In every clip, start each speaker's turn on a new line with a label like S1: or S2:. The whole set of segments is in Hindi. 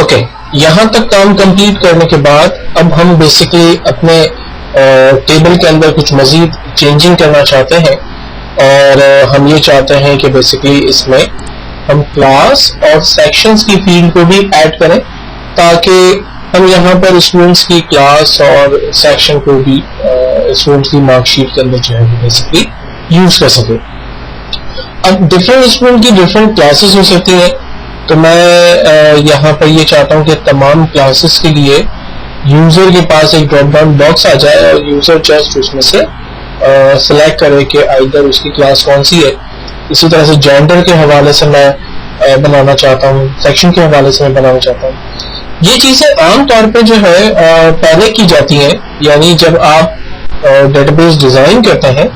S1: ओके, यहाँ तक काम कंप्लीट करने के बाद अब हम बेसिकली अपने टेबल के अंदर कुछ मजीद चेंजिंग करना चाहते हैं, और हम ये चाहते हैं कि बेसिकली इसमें हम क्लास और सेक्शंस की फील्ड को भी ऐड करें, ताकि हम यहाँ पर स्टूडेंट्स की क्लास और सेक्शन को भी स्टूडेंट्स की मार्कशीट के अंदर जो है बेसिकली यूज कर सके। अब डिफरेंट स्टूडेंट की डिफरेंट क्लासेस हो सकती हैं, तो मैं यहाँ पर ये चाहता हूँ कि तमाम क्लासेस के लिए यूजर के पास एक ड्रॉप डाउन बॉक्स आ जाए और यूजर जस्ट उसमें से सिलेक्ट करे कि आइदर उसकी क्लास कौन सी है। इसी तरह से जेंडर के हवाले से मैं बनाना चाहता हूँ, सेक्शन के हवाले से मैं बनाना चाहता हूँ। ये चीजें आमतौर पर जो है पहले की जाती हैं, यानी जब आप डेटाबेस डिजाइन करते हैं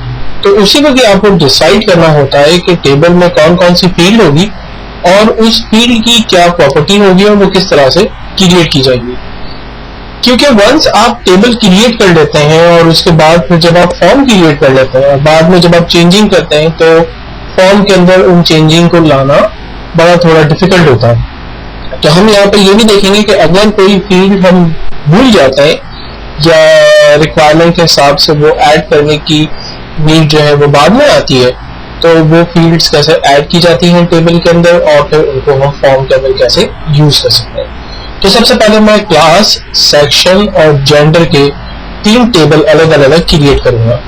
S1: तो उसी वक्त आपको डिसाइड करना होता है कि टेबल में कौन कौन सी फील्ड होगी और उस फील्ड की क्या प्रॉपर्टी होगी और वो किस तरह से क्रिएट की जाएगी। क्योंकि वंस आप टेबल क्रिएट कर लेते हैं और उसके बाद फिर जब आप फॉर्म क्रिएट कर लेते हैं और बाद में जब आप चेंजिंग करते हैं तो फॉर्म के अंदर उन चेंजिंग को लाना बड़ा थोड़ा डिफिकल्ट होता है। तो हम यहाँ पर ये भी देखेंगे कि अगर कोई फील्ड हम भूल जाते हैं या रिक्वायरमेंट के हिसाब से वो ऐड करने की नीड जो है वो बाद में आती है, तो वो फील्ड्स कैसे ऐड की जाती हैं टेबल के अंदर और फिर उनको हम फॉर्म के अंदर कैसे यूज कर सकते हैं। तो सबसे पहले मैं क्लास, सेक्शन और जेंडर के 3 टेबल अलग अलग क्रिएट करूंगा।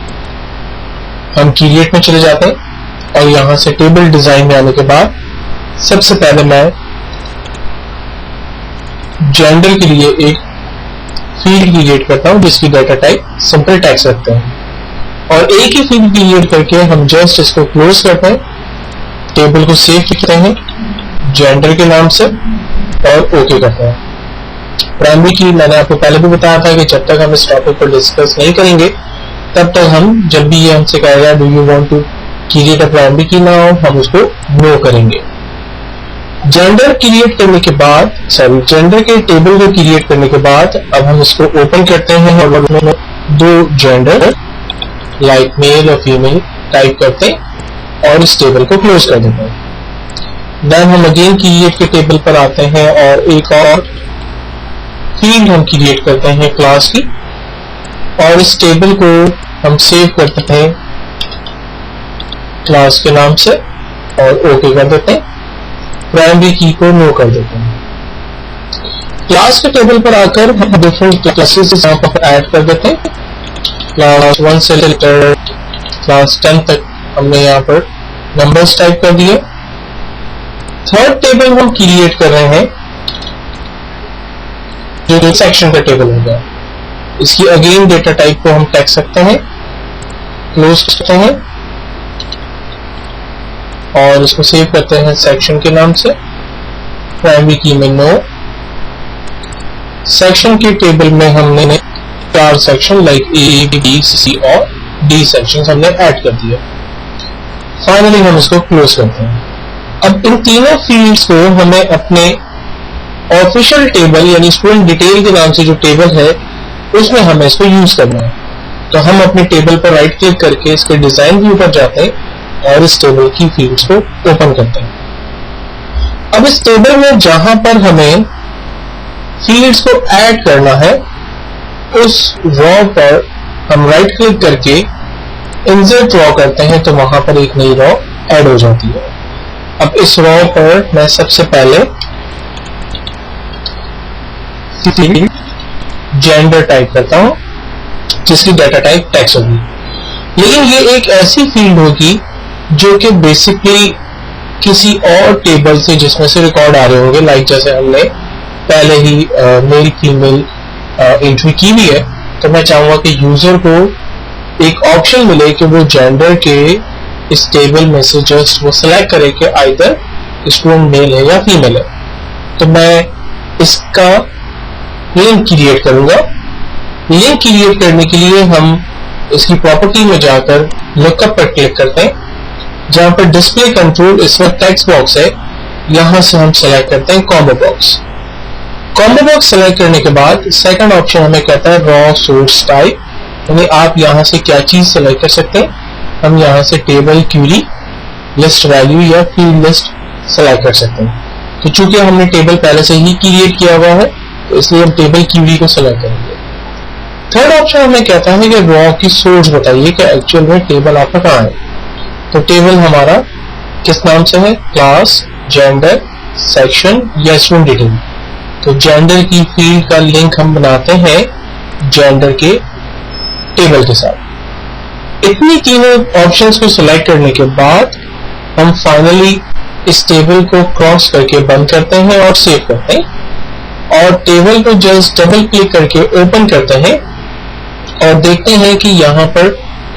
S1: हम क्रिएट में चले जाते हैं और यहां से टेबल डिजाइन में आने के बाद सबसे पहले मैं जेंडर के लिए एक फील्ड क्रिएट करता हूं जिसकी डाटा टाइप सिंपल टेक्स्ट रखते हैं, और एक ही फील्ड क्रिएट करके हम जस्ट इसको क्लोज करते हैं, टेबल को सेव लिखते हैं जेंडर के नाम से और ओके करते हैं। प्राइमरी की मैंने आपको पहले भी बताया था कि जब तक हम इस टॉपिक पर डिस्कस नहीं करेंगे तब तक हम, जब भी ये हमसे कहेगा do you want to create a primary key now, हम उसको नो करेंगे। जेंडर क्रिएट करने के बाद, जेंडर के टेबल को क्रिएट करने के बाद अब हम इसको ओपन करते हैं और उसमें 2 जेंडर लाइक मेल और फीमेल टाइप करते हैं और इस टेबल को क्लोज कर देते हैं। देन हम अगेन क्रिएट के टेबल पर आते हैं और एक और फील्ड हम क्रिएट करते हैं क्लास की, और इस टेबल को हम सेव करते हैं क्लास के नाम से और ओके कर देते हैं, प्राइमरी की को नो कर देते हैं। क्लास के टेबल पर आकर हम डिफरेंट क्लासेस यहाँ पर ऐड कर देते हैं। क्लास 1 से लेकर क्लास 10 तक हमने यहाँ पर नंबर्स टाइप कर दिए। थर्ड टेबल हम क्रिएट कर रहे हैं जो सेक्शन का टेबल होगा। इसकी अगेन डेटा टाइप को हम टेक्स्ट सकते हैं, क्लोज करते हैं और इसको सेव करते हैं सेक्शन के नाम से, प्राइमरी की में नो। सेक्शन के टेबल में हमने 4 सेक्शन लाइक ए, बी, सी और डी सेक्शन हमने ऐड कर दिए। फाइनली हम इसको क्लोज करते हैं। अब इन तीनों फील्ड्स को हमें अपने ऑफिशियल टेबल यानी स्टूडेंट डिटेल के नाम से जो टेबल है उसमें हमें इसको यूज करना है। तो हम अपने टेबल पर राइट क्लिक करके इसके डिजाइन व्यू पर जाते हैं और इस टेबल की फील्ड्स को ओपन करते हैं। अब इस टेबल में जहां पर हमें फील्ड्स को ऐड करना है उस रॉ पर हम राइट क्लिक करके इंसर्ट रॉ करते हैं तो वहां पर एक नई रॉ ऐड हो जाती है। अब इस रॉ पर मैं सबसे पहले जेंडर टाइप करता हूं जिसकी डाटा टाइप टेक्स्ट होगी, लेकिन ये एक ऐसी फील्ड होगी जो कि बेसिकली किसी और टेबल से जिसमें से रिकॉर्ड आ रहे होंगे, लाइक जैसे हमने पहले ही मेल फीमेल एंट्री की भी है। तो मैं चाहूंगा कि यूजर को एक ऑप्शन मिले कि वो जेंडर के इस टेबल में से जस्ट वो सिलेक्ट करे कि आइदर स्टूडेंट मेल है या फीमेल है। तो मैं इसका लिंक क्रिएट करूंगा। लिंक क्रिएट करने के लिए हम इसकी प्रॉपर्टी में जाकर लुकअप पर क्लिक करते हैं, जहां पर डिस्प्ले कंट्रोल इसमें टेक्स्ट बॉक्स है, यहां से हम सेलेक्ट करते हैं combo box. Combo box select करने के बाद सेकंड ऑप्शन हमें कहता है रॉ सोर्स टाइप, यानी आप यहां से क्या चीज सेलेक्ट कर सकते हैं। हम यहां से टेबल, क्यूरी, लिस्ट वैल्यू या फील्ड लिस्ट सेलेक्ट कर सकते हैं। तो चूंकि हमने टेबल पहले से ही क्रिएट किया हुआ है तो इसलिए हम टेबल क्यूरी को सेलेक्ट करेंगे। थर्ड ऑप्शन हमें कहता है कि रॉ की सोर्स बताइए कि एक्चुअल में टेबल आपका कहाँ है। तो टेबल हमारा किस नाम से है, क्लास, जेंडर, सेक्शन या स्टूडेंट डिटेल। तो जेंडर की फील्ड का लिंक हम बनाते हैं जेंडर के टेबल के साथ। इतनी तीनों ऑप्शंस को सिलेक्ट करने के बाद हम फाइनली इस टेबल को क्रॉस करके बंद करते हैं और सेव करते हैं और टेबल को जस्ट डबल क्लिक करके ओपन करते हैं और देखते हैं कि यहाँ पर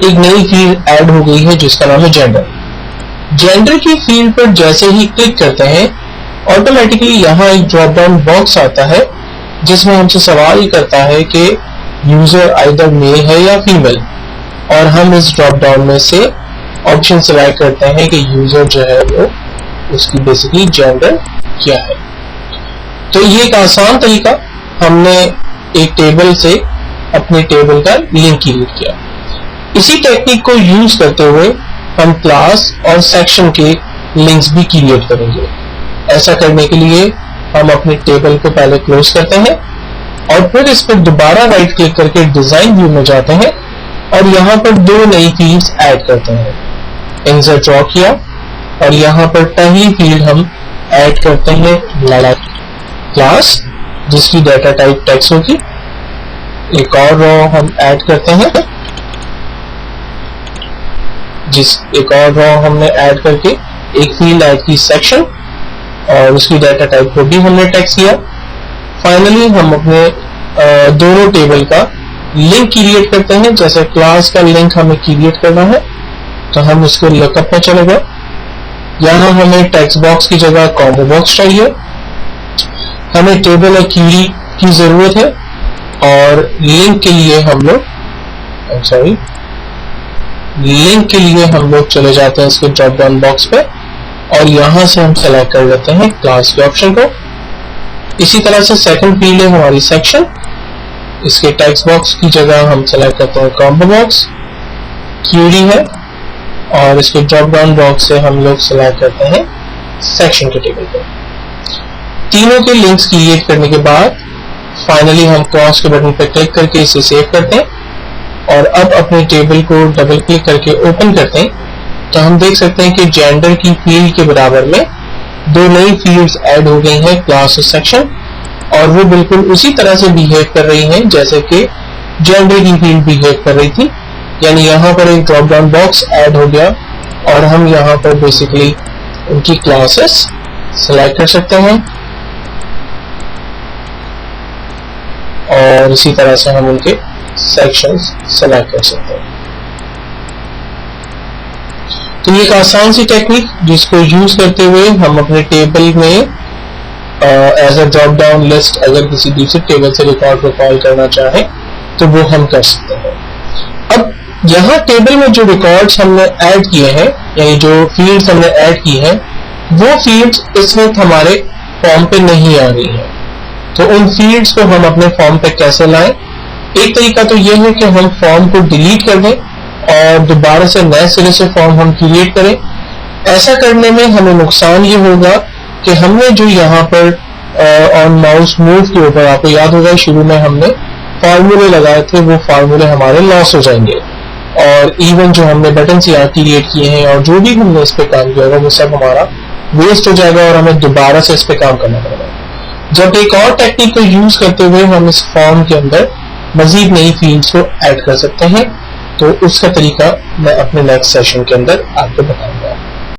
S1: एक नई फील्ड ऐड हो गई है जिसका नाम है जेंडर। जेंडर की फील्ड पर जैसे ही क्लिक करते हैं ऑटोमेटिकली यहाँ एक ड्रॉप डाउन बॉक्स आता है जिसमें हमसे सवाल करता है कि यूजर आइदर मेल है या फीमेल, और हम इस ड्रॉप डाउन में से ऑप्शन सिलेक्ट करते हैं कि यूजर जो है वो उसकी बेसिकली जेंडर क्या है। तो ये एक आसान तरीका, हमने एक टेबल से अपने टेबल का लिंक क्रिएट किया। इसी टेक्निक को यूज करते हुए हम क्लास और सेक्शन के लिंक्स भी क्रिएट करेंगे। ऐसा करने के लिए हम अपने टेबल को पहले क्लोज करते हैं और फिर इस पर दोबारा राइट क्लिक करके डिजाइन व्यू में जाते हैं और यहाँ पर दो नई फील्ड्स ऐड करते हैं। इंसर्ट ड्रॉ किया और यहाँ पर पहली फील्ड हम ऐड करते हैं क्लास जिसकी डाटा टाइप टेक्स्ट होगी। एक और रो हम ऐड करते हैं एक और रो हमने ऐड करके एक फील्ड ऐड की सेक्शन और उसकी डाटा टाइप को भी हमने टेक्स्ट किया। फाइनली हम अपने दोनों टेबल का लिंक क्रिएट करते हैं। जैसे क्लास का लिंक हमें क्रिएट करना है तो हम उसको लुकअप में चले गए, यहाँ हमें टेक्स्ट बॉक्स की जगह कॉम्बो बॉक्स चाहिए। हमें टेबल और क्वेरी की जरूरत है और लिंक के लिए हम लोग चले जाते हैं इसके ड्रॉप डाउन बॉक्स पे और यहां से हम सेलेक्ट कर लेते हैं क्लास के ऑप्शन को। इसी तरह से सेकंड फील्ड है हमारी सेक्शन, इसके टेक्स्ट बॉक्स की जगह हम सेलेक्ट करते हैं कॉम्बो बॉक्स। क्वेरी है और इसके ड्रॉप डाउन बॉक्स से हम लोग सेलेक्ट करते हैं सेक्शन के टेबल को। तीनों के लिंक्स क्रिएट करने के बाद फाइनली हम क्रॉस के बटन पर क्लिक करके इसे सेव करते हैं और अब अपने टेबल को डबल क्लिक करके ओपन करते हैं तो हम देख सकते हैं कि जेंडर की फील्ड के बराबर में दो नई फील्ड्स ऐड हो गई हैं, क्लास और सेक्शन, और वो बिल्कुल उसी तरह से बिहेव कर रही हैं जैसे कि जेंडर की फील्ड बिहेव कर रही थी। यानी यहाँ पर एक ड्रॉप डाउन बॉक्स ऐड हो गया और हम यहाँ पर बेसिकली उनकी क्लासेस सेलेक्ट कर सकते हैं और इसी तरह से हम उनके सेक्शंस सेलेक्ट कर सकते हैं। तो ये एक आसान सी टेक्निक जिसको यूज करते हुए हम अपने टेबल में as a drop down list अगर किसी दूसरे टेबल से रिकॉर्ड को कॉल करना चाहे तो वो हम कर सकते हैं। अब यहाँ टेबल में जो रिकॉर्ड्स हमने ऐड किए हैं यानी जो फील्ड्स हमने ऐड की हैं वो फील्ड्स इस वक्त हमारे फॉर्म पे नहीं आ रही हैं। तो उन फील्ड्स को हम अपने फॉर्म पे कैसे लाएं? एक तरीका तो ये है कि हम फॉर्म को डिलीट कर दें और दोबारा से नए सिरे से फॉर्म हम क्रिएट करें। ऐसा करने में हमें नुकसान ये होगा कि हमने जो यहाँ पर ऑन माउस मूव के ऊपर आपको याद होगा शुरू में हमने फार्मूले लगाए थे, वो फार्मूले हमारे लॉस हो जाएंगे और इवन जो हमने बटन यहाँ क्रिएट किए हैं और जो भी हमने इस पे काम किया होगा वो सब हमारा वेस्ट हो जाएगा और हमें दोबारा से इस पे काम करना पड़ेगा। जब एक और टेक्निक को यूज करते हुए हम इस फॉर्म के अंदर मजीद नई फील्ड्स को ऐड कर सकते हैं तो उसका तरीका मैं अपने नेक्स्ट सेशन के अंदर आपको बताऊंगा।